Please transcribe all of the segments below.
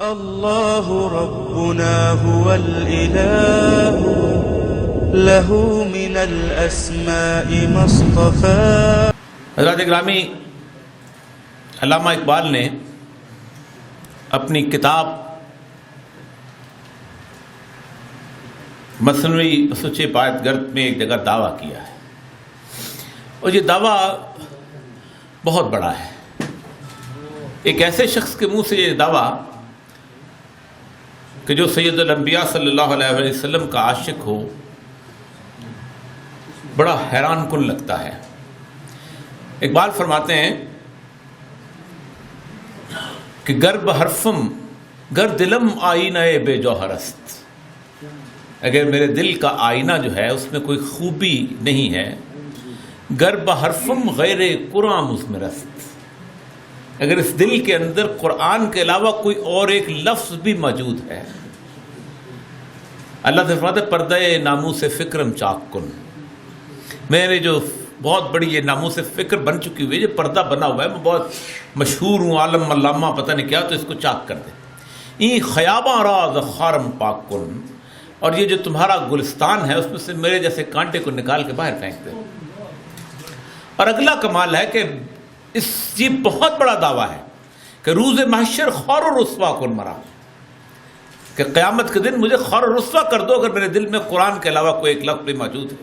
اللہ ربنا هو الإله له من الأسماء ما اصطفى۔ حضرات گرامی، علامہ اقبال نے اپنی کتاب مثنوی سچے پایت گرد میں ایک جگہ دعویٰ کیا ہے، اور یہ دعویٰ بہت بڑا ہے۔ ایک ایسے شخص کے منہ سے یہ دعویٰ کہ جو سید الانبیاء صلی اللہ علیہ وسلم کا عاشق ہو، بڑا حیران کن لگتا ہے۔ اقبال فرماتے ہیں کہ گر بحرفم گر دلم آئینہ بے جوہر است، اگر میرے دل کا آئینہ جو ہے اس میں کوئی خوبی نہیں ہے، گر بحرفم غیر قرآن مضمر است، اگر اس دل کے اندر قرآن کے علاوہ کوئی اور ایک لفظ بھی موجود ہے۔ اللہ سے فرماتے پردہ ناموس فکرم چاک کن، میرے جو بہت بڑی یہ ناموس فکر بن چکی ہوئی ہے، یہ پردہ بنا ہوا ہے، میں بہت مشہور ہوں، عالم علامہ پتہ نہیں کیا، تو اس کو چاک کر دے۔ این خیاباں راز خارم پاک کن، اور یہ جو تمہارا گلستان ہے اس میں سے میرے جیسے کانٹے کو نکال کے باہر پھینک دے۔ اور اگلا کمال ہے کہ یہ بہت بڑا دعویٰ ہے کہ روز محشر خور و رسوا کن مرا، کہ قیامت کے دن مجھے خور و رسوا کر دو اگر میرے دل میں قرآن کے علاوہ کوئی ایک لفظ بھی موجود ہے۔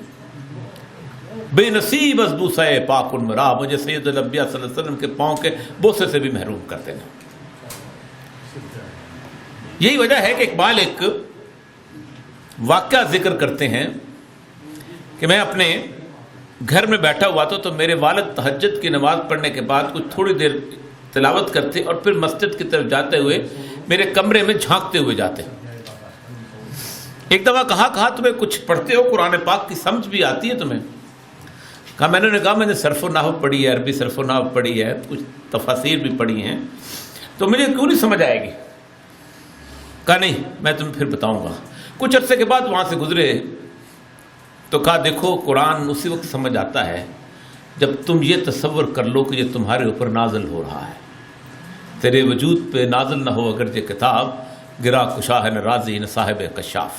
بے نصیب از بوسہ پاک کن مرا، مجھے سید الانبیاء صلی اللہ علیہ وسلم کے پاؤں کے بوسے سے بھی محروم کر دینا۔ یہی وجہ ہے کہ اقبال ایک واقعہ ذکر کرتے ہیں کہ میں اپنے گھر میں بیٹھا ہوا تھا تو میرے والد تہجد کی نماز پڑھنے کے بعد کچھ تھوڑی دیر تلاوت کرتے اور پھر مسجد کی طرف جاتے ہوئے میرے کمرے میں جھانکتے ہوئے جاتے۔ ایک دفعہ کہا تمہیں کچھ پڑھتے ہو قرآن پاک کی سمجھ بھی آتی ہے تمہیں؟ کہا میں نے کہا میں نے صرف و نحو پڑھی ہے، عربی صرف و نحو پڑھی ہے، کچھ تفاسیر بھی پڑھی ہیں، تو مجھے کیوں نہیں سمجھ آئے گی؟ کہا نہیں، میں تمہیں پھر بتاؤں گا۔ کچھ عرصے کے بعد وہاں سے گزرے تو کہا دیکھو قرآن اسی وقت سمجھ آتا ہے جب تم یہ تصور کر لو کہ یہ تمہارے اوپر نازل ہو رہا ہے، تیرے وجود پہ نازل نہ ہو اگر یہ کتاب، گرا کشا ہے نہ رازی نہ صاحب کشاف۔